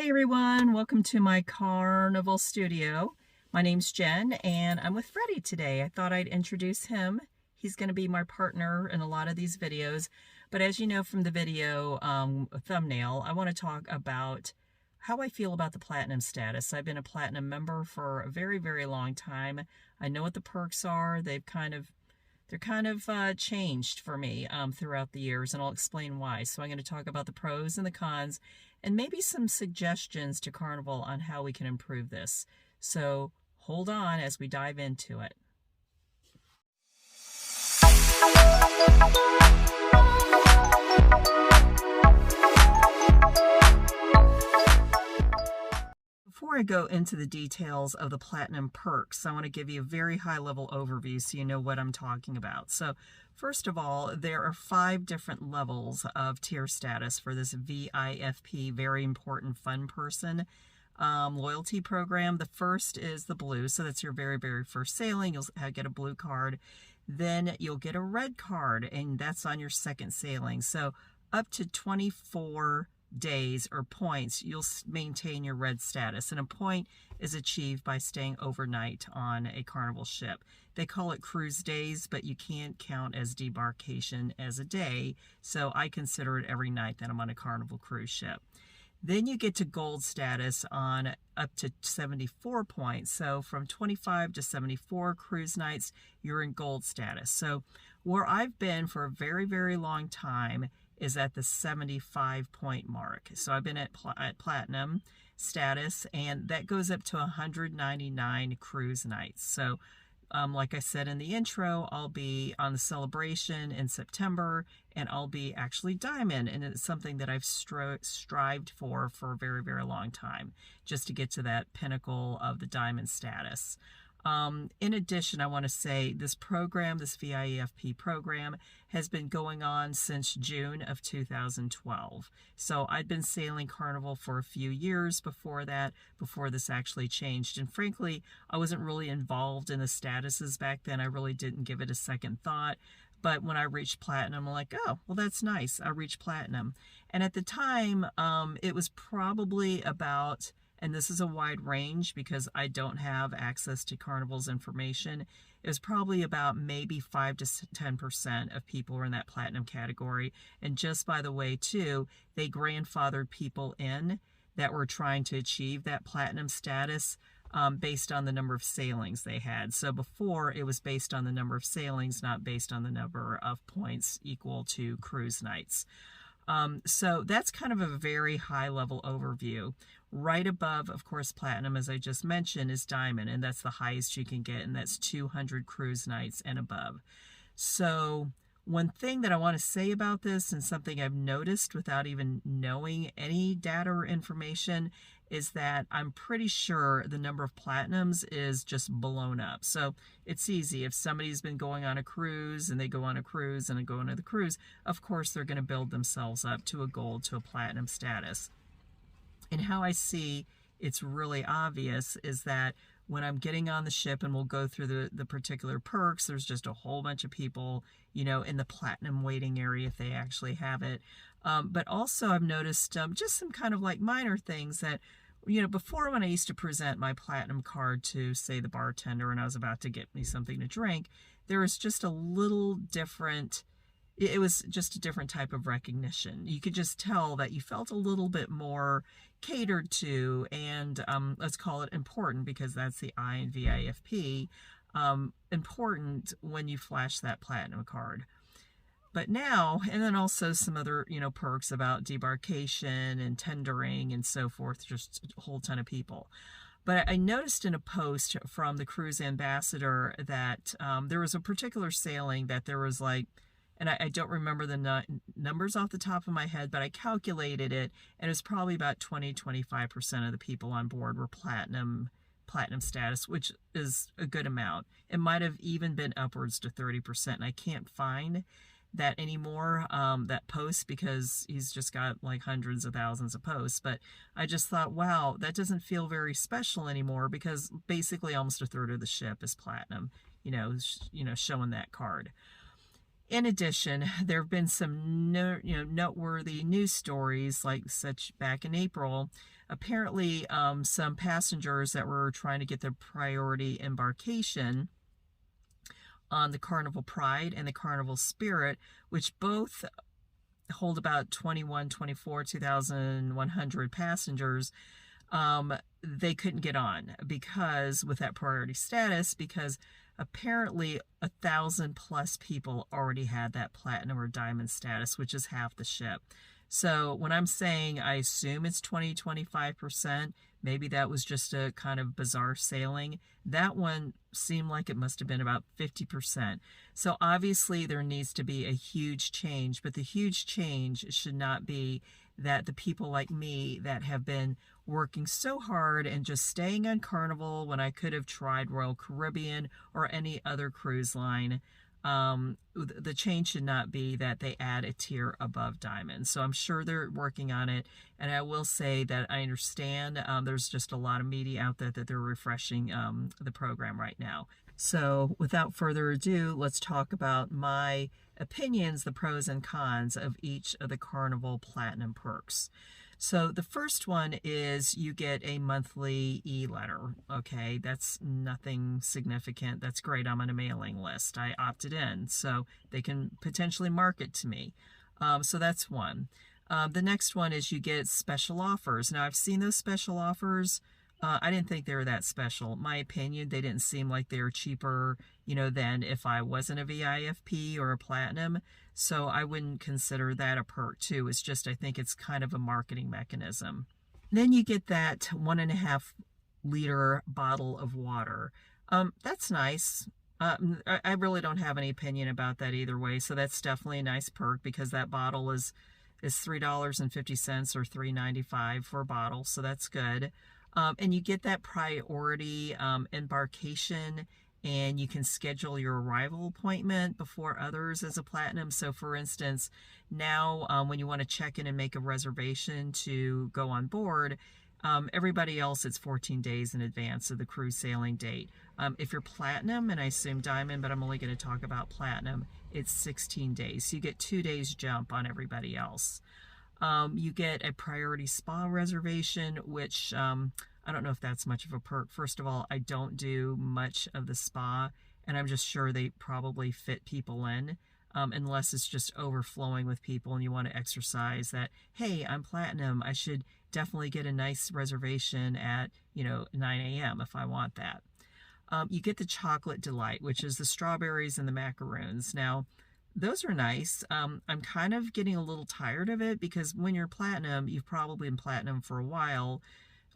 Hey everyone, welcome to my Carnival studio. My name's Jen and I'm with Freddie today. I thought I'd introduce him. He's going to be my partner in a lot of these videos. But as you know from the video thumbnail, I want to talk about how I feel about the Platinum status. I've been a Platinum member for a very, very long time. I know what the perks are. They're kind of changed for me throughout the years, and I'll explain why. So I'm going to talk about the pros and the cons, and maybe some suggestions to Carnival on how we can improve this. So hold on as we dive into it. Before I go into the details of the Platinum perks, I want to give you a very high-level overview so you know what I'm talking about. So first of all, there are 5 different levels of tier status for this VIFP, very important fun person loyalty program. The first is the blue, so that's your very, very first sailing. You'll get a blue card. Then you'll get a red card, and that's on your second sailing. So up to 24 days or points, you'll maintain your red status, and a point is achieved by staying overnight on a Carnival ship. They call it cruise days, but you can't count as debarkation as a day, so I consider it every night that I'm on a Carnival cruise ship. Then you get to gold status on up to 74 points. So from 25 to 74 cruise nights, you're in gold status. So where I've been for a very, very long time is at the 75 point mark. So I've been at Platinum status, and that goes up to 199 cruise nights. So like I said in the intro, I'll be on the celebration in September, and I'll be actually Diamond, and it's something that I've strived for a very, very long time, just to get to that pinnacle of the Diamond status. In addition, I want to say this program, this VIFP program, has been going on since June of 2012. So I'd been sailing Carnival for a few years before that, before this actually changed. And frankly, I wasn't really involved in the statuses back then. I really didn't give it a second thought. But when I reached Platinum, I'm like, oh, well, that's nice. I reached Platinum. And at the time, it was probably about, and this is a wide range because I don't have access to Carnival's information, it was probably about maybe 5 to 10% of people were in that Platinum category. And just by the way, too, they grandfathered people in that were trying to achieve that Platinum status based on the number of sailings they had. So before, it was based on the number of sailings, not based on the number of points equal to cruise nights. So that's kind of a very high-level overview. Right above, of course, Platinum, as I just mentioned, is Diamond, and that's the highest you can get, and that's 200 cruise nights and above. So one thing that I want to say about this, and something I've noticed without even knowing any data or information, is that I'm pretty sure the number of Platinums is just blown up. So it's easy. If somebody's been going on a cruise and they go on a cruise and they go on the cruise, of course they're going to build themselves up to a gold, to a Platinum status. And how I see it's really obvious is that when I'm getting on the ship, and we'll go through the particular perks, there's just a whole bunch of people, you know, in the Platinum waiting area if they actually have it. But also I've noticed just some kind of like minor things that, you know, before, when I used to present my Platinum card to, say, the bartender and I was about to get me something to drink, there was just a little different, it was just a different type of recognition. You could just tell that you felt a little bit more catered to, and let's call it important, because that's the I in VIFP, important when you flash that Platinum card. But now, and then also some other, you know, perks about debarkation and tendering and so forth, just a whole ton of people. But I noticed in a post from the cruise ambassador that there was a particular sailing that there was like, and I don't remember the numbers off the top of my head, but I calculated it, and it was probably about 20-25% of the people on board were Platinum status, which is a good amount. It might have even been upwards to 30%, and I can't find that anymore, that post, because he's just got like hundreds of thousands of posts. But I just thought, wow, that doesn't feel very special anymore, because basically almost a third of the ship is Platinum, you know, showing that card. In addition, there have been some noteworthy news stories, like such back in April. Apparently, some passengers that were trying to get their priority embarkation on the Carnival Pride and the Carnival Spirit, which both hold about 2,100 passengers, they couldn't get on because with that priority status, because apparently 1,000+ people already had that platinum or diamond status, which is half the ship. So when I'm saying I assume it's 20-25%, maybe that was just a kind of bizarre sailing. That one seemed like it must have been about 50%. So obviously there needs to be a huge change, but the huge change should not be that the people like me that have been working so hard and just staying on Carnival when I could have tried Royal Caribbean or any other cruise line, the change should not be that they add a tier above diamond. So I'm sure they're working on it, and I will say that I understand there's just a lot of media out there that they're refreshing the program right now. So without further ado, let's talk about my opinions, the pros and cons of each of the Carnival Platinum perks. So the first one is you get a monthly e-letter. Okay, that's nothing significant. That's great. I'm on a mailing list. I opted in, so they can potentially market to me. So that's one. The next one is you get special offers. Now, I've seen those special offers. I didn't think they were that special. In my opinion, they didn't seem like they were cheaper, than if I wasn't a VIFP or a Platinum. So I wouldn't consider that a perk too. It's just, I think it's kind of a marketing mechanism. Then you get that 1.5-liter bottle of water. That's nice. I really don't have any opinion about that either way. So that's definitely a nice perk because that bottle is $3.50 or $3.95 for a bottle. So that's good. And you get that priority embarkation, and you can schedule your arrival appointment before others as a Platinum. So for instance, now when you want to check in and make a reservation to go on board, everybody else, it's 14 days in advance of the cruise sailing date. If you're Platinum, and I assume Diamond, but I'm only going to talk about Platinum, it's 16 days. So you get 2 days jump on everybody else. You get a priority spa reservation, which I don't know if that's much of a perk. First of all, I don't do much of the spa, and I'm just sure they probably fit people in, unless it's just overflowing with people and you want to exercise that, hey, I'm Platinum, I should definitely get a nice reservation at 9 a.m. if I want that. You get the chocolate delight, which is the strawberries and the macaroons. Now, those are nice. I'm kind of getting a little tired of it because when you're Platinum, you've probably been Platinum for a while,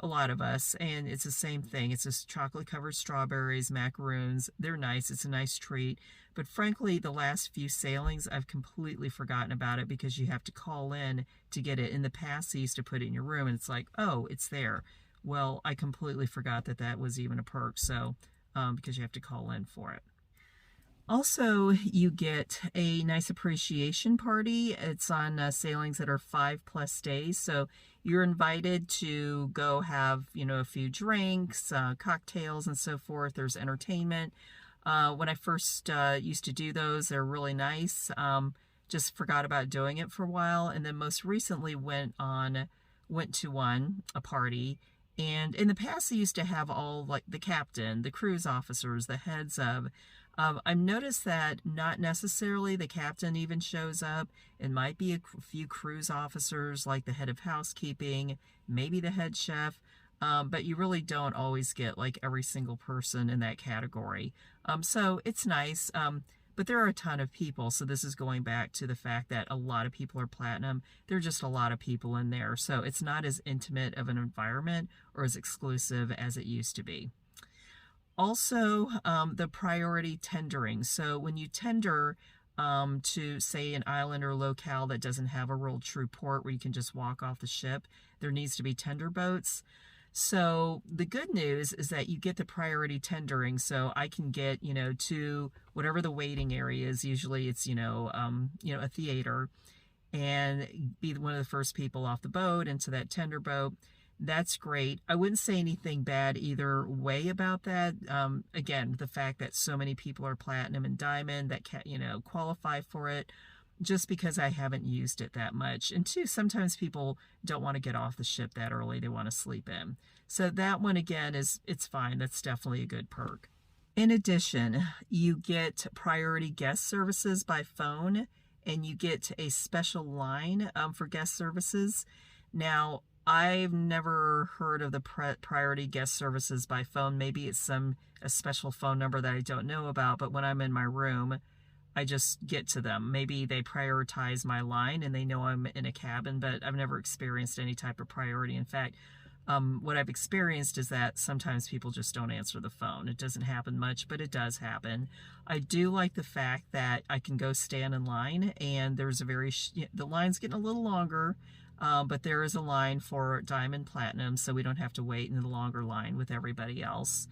a lot of us, and it's the same thing. It's just chocolate-covered strawberries, macaroons. They're nice. It's a nice treat. But frankly, the last few sailings, I've completely forgotten about it because you have to call in to get it. In the past, they used to put it in your room, and it's like, oh, it's there. Well, I completely forgot that that was even a perk, so because you have to call in for it. Also, you get a nice appreciation party. It's on sailings that are 5+ days. So you're invited to go have, a few drinks, cocktails and so forth. There's entertainment. When I first used to do those, they're really nice. Just forgot about doing it for a while. And then most recently went to a party. And in the past, they used to have all like the captain, the cruise officers, the heads of. I've noticed that not necessarily the captain even shows up. It might be a few cruise officers like the head of housekeeping, maybe the head chef, but you really don't always get like every single person in that category. So it's nice, but there are a ton of people. So this is going back to the fact that a lot of people are Platinum. There are just a lot of people in there. So it's not as intimate of an environment or as exclusive as it used to be. Also, the priority tendering. So when you tender to, say, an island or locale that doesn't have a real true port where you can just walk off the ship, there needs to be tender boats. So the good news is that you get the priority tendering. So I can get, to whatever the waiting area is. Usually it's, a theater, and be one of the first people off the boat into that tender boat. that's great. I wouldn't say anything bad either way about that. Again, the fact that so many people are platinum and diamond that can, qualify for it, just because I haven't used it that much. And two, sometimes people don't want to get off the ship that early. They want to sleep in. So that one, again, it's fine. That's definitely a good perk. In addition, you get priority guest services by phone, and you get a special line for guest services. Now, I've never heard of the priority guest services by phone. Maybe it's a special phone number that I don't know about, but when I'm in my room, I just get to them. Maybe they prioritize my line and they know I'm in a cabin, but I've never experienced any type of priority. In fact, what I've experienced is that sometimes people just don't answer the phone. It doesn't happen much, but it does happen. I do like the fact that I can go stand in line, and there's the line's getting a little longer, but there is a line for Diamond Platinum, so we don't have to wait in the longer line with everybody else.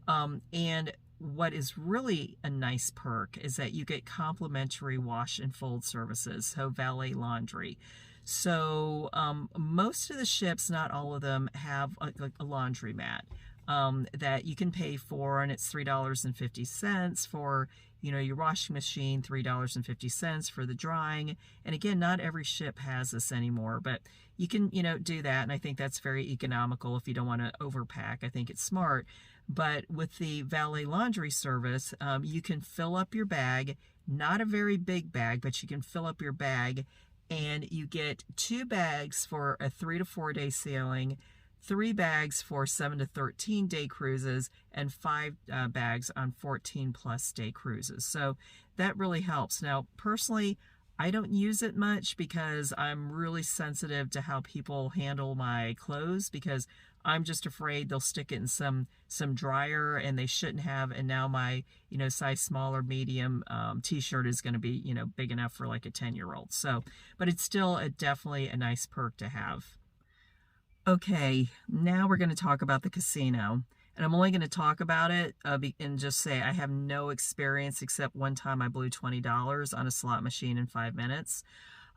And what is really a nice perk is that you get complimentary wash and fold services, so valet laundry. So most of the ships, not all of them, have a laundromat that you can pay for, and it's $3.50 for your washing machine, $3.50 for the drying. And again, not every ship has this anymore, but you can do that, and I think that's very economical if you don't want to overpack. I think it's smart. But with the valet laundry service, you can fill up your bag, not a very big bag, but you can fill up your bag, and you get 2 bags for a 3 to 4 day sailing, 3 bags for 7 to 13 day cruises, and 5 bags on 14 plus day cruises. So that really helps. Now, personally, I don't use it much because I'm really sensitive to how people handle my clothes, because I'm just afraid they'll stick it in some dryer and they shouldn't have, and now my size small or medium t-shirt is going to be big enough for like a 10-year-old. So, but it's still definitely a nice perk to have. Okay, now we're going to talk about the casino, and I'm only going to talk about it and just say I have no experience, except one time I blew $20 on a slot machine in 5 minutes.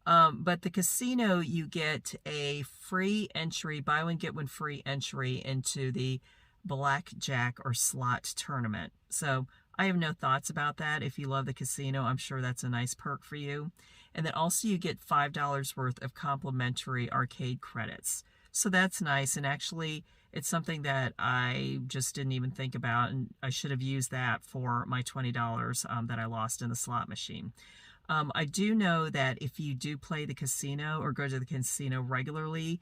But the casino, you get a free entry, buy one, get one free entry into the blackjack or slot tournament. So I have no thoughts about that. If you love the casino, I'm sure that's a nice perk for you. And then also you get $5 worth of complimentary arcade credits. So that's nice. And actually, it's something that I just didn't even think about, and I should have used that for my $20 that I lost in the slot machine. I do know that if you do play the casino or go to the casino regularly,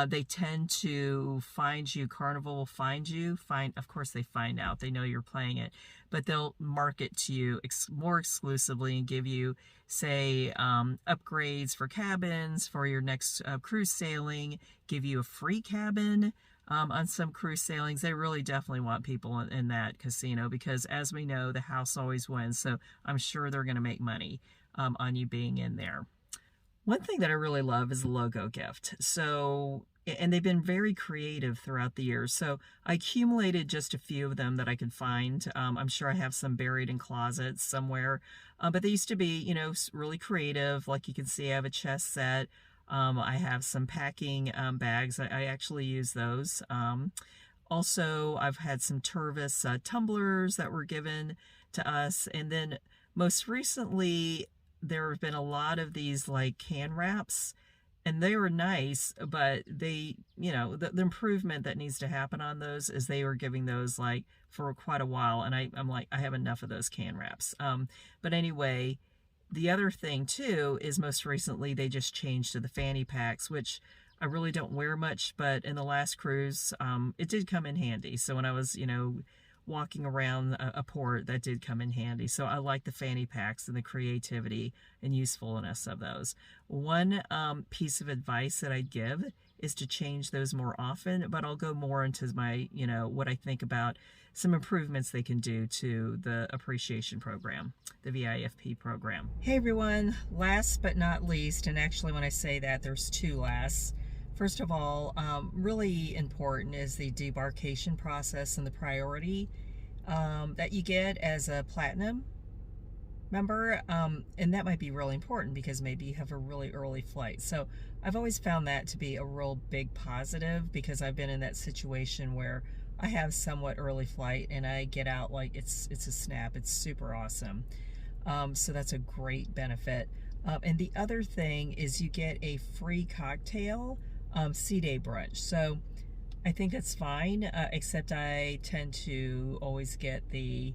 they tend to find you. Carnival will find you. Of course, they find out. They know you're playing it, but they'll market to you more exclusively and give you, say, upgrades for cabins for your next cruise sailing, give you a free cabin on some cruise sailings. They really definitely want people in that casino because, as we know, the house always wins. So I'm sure they're going to make money on you being in there. One thing that I really love is the logo gift. So, and they've been very creative throughout the years. So I accumulated just a few of them that I could find. I'm sure I have some buried in closets somewhere. But they used to be, really creative. Like you can see, I have a chess set. I have some packing bags. I actually use those. Also, I've had some Tervis tumblers that were given to us. And then most recently, there have been a lot of these like can wraps, and they were nice, but they, the improvement that needs to happen on those is they were giving those like for quite a while. And I'm like, I have enough of those can wraps. But anyway, the other thing too is most recently they just changed to the fanny packs, which I really don't wear much, but in the last cruise, it did come in handy. So when I was, walking around a port, that did come in handy. So I like the fanny packs and the creativity and usefulness of those. One piece of advice that I'd give is to change those more often, but I'll go more into my, what I think about some improvements they can do to the appreciation program, the VIFP program. Hey everyone, last but not least, and actually when I say that, there's 2 lasts. First of all, really important is the debarkation process and the priority that you get as a platinum. Remember, and that might be really important because maybe you have a really early flight. So I've always found that to be a real big positive because I've been in that situation where I have somewhat early flight and I get out like it's a snap. It's super awesome. So that's a great benefit. And the other thing is you get a free cocktail C-Day brunch. So I think that's fine, except I tend to always get the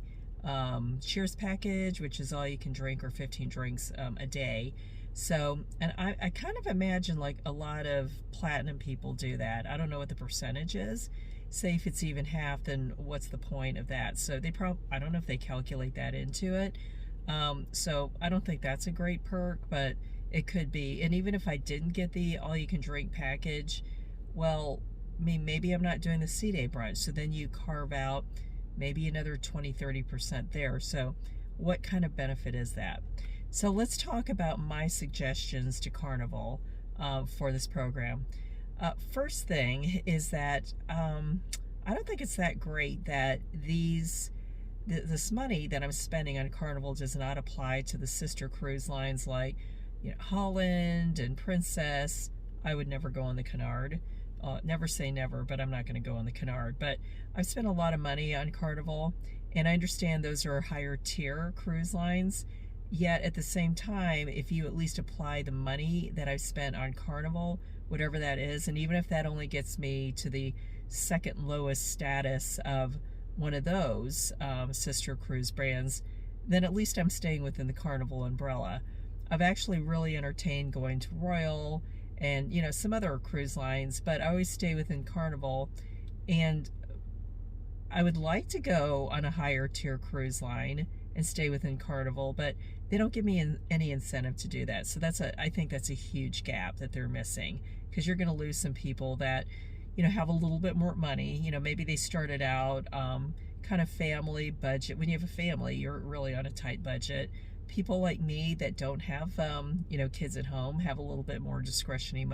Cheers package, which is all you can drink, or 15 drinks a day. So, and I kind of imagine like a lot of platinum people do that. I don't know what the percentage is. Say if it's even half, then what's the point of that? So they probably, I don't know if they calculate that into it. So I don't think that's a great perk, but it could be. And even if I didn't get the all you can drink package, well, I mean, maybe I'm not doing the C-Day brunch. So then you carve out maybe another 20-30% there. So what kind of benefit is that? So let's talk about my suggestions to Carnival for this program. First thing is that I don't think it's that great that this money that I'm spending on Carnival does not apply to the sister cruise lines like, you know, Holland and Princess. I would never go on the Canard. Never say never, but I'm not going to go on the Canard. But I've spent a lot of money on Carnival, and I understand those are higher tier cruise lines. Yet at the same time, if you at least apply the money that I've spent on Carnival, whatever that is, and even if that only gets me to the second lowest status of one of those sister cruise brands, then at least I'm staying within the Carnival umbrella. I've actually really entertained going to Royal and, you know, some other cruise lines, but I always stay within Carnival. And I would like to go on a higher tier cruise line and stay within Carnival, but they don't give me any incentive to do that. So I think that's a huge gap that they're missing, because you're going to lose some people that, you know, have a little bit more money. You know, maybe they started out kind of family budget. When you have a family, you're really on a tight budget. People like me that don't have, you know, kids at home have a little bit more discretionary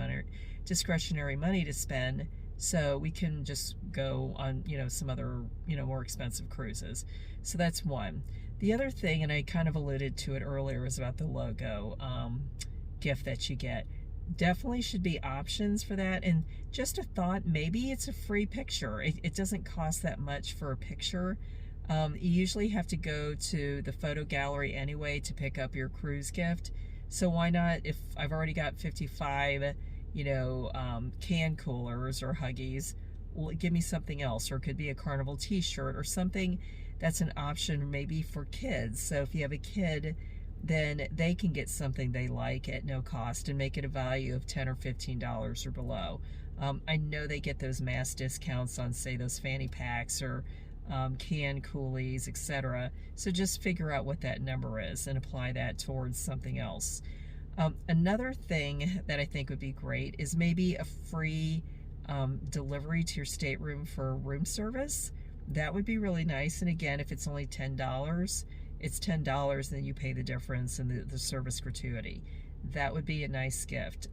money to spend. So we can just go on, you know, some other, you know, more expensive cruises. So that's one. The other thing, and I kind of alluded to it earlier, is about the logo gift that you get. Definitely should be options for that. And just a thought, maybe it's a free picture. It doesn't cost that much for a picture. You usually have to go to the photo gallery anyway to pick up your cruise gift. So why not, if I've already got 55, you know, can coolers or Huggies, give me something else. Or it could be a Carnival t-shirt or something that's an option maybe for kids. So if you have a kid, then they can get something they like at no cost and make it a value of $10 or $15 or below. I know they get those mass discounts on, say, those fanny packs or can coolies, etc. So just figure out what that number is and apply that towards something else. Another thing that I think would be great is maybe a free delivery to your stateroom for room service. That would be really nice. And again, if it's only $10, it's $10, and then you pay the difference and the service gratuity. That would be a nice gift.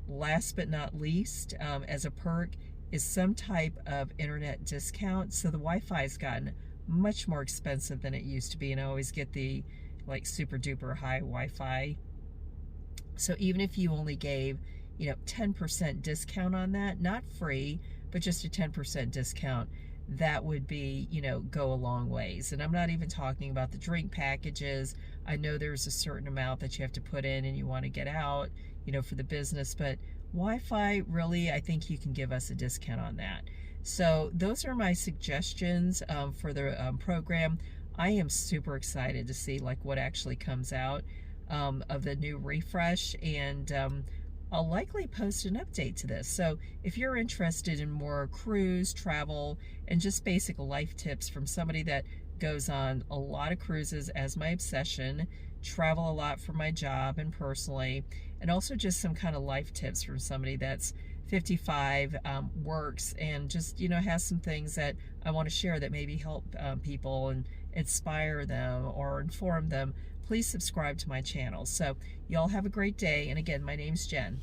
Last but not least, as a perk, is some type of internet discount. So the Wi-Fi's gotten much more expensive than it used to be, and I always get the like super duper high Wi-Fi. So even if you only gave, you know, 10% discount on that, not free, but just a 10% discount, that would be, you know, go a long ways. And I'm not even talking about the drink packages. I know there's a certain amount that you have to put in and you want to get out, you know, for the business, but Wi-Fi, really, I think you can give us a discount on that. So those are my suggestions for the program. I am super excited to see like what actually comes out of the new refresh, and I'll likely post an update to this. So if you're interested in more cruise, travel, and just basic life tips from somebody that goes on a lot of cruises as my obsession, travel a lot for my job and personally, and also just some kind of life tips from somebody that's 55, works, and just, you know, has some things that I want to share that maybe help people and inspire them or inform them, please subscribe to my channel. So y'all have a great day. And again, my name's Jen.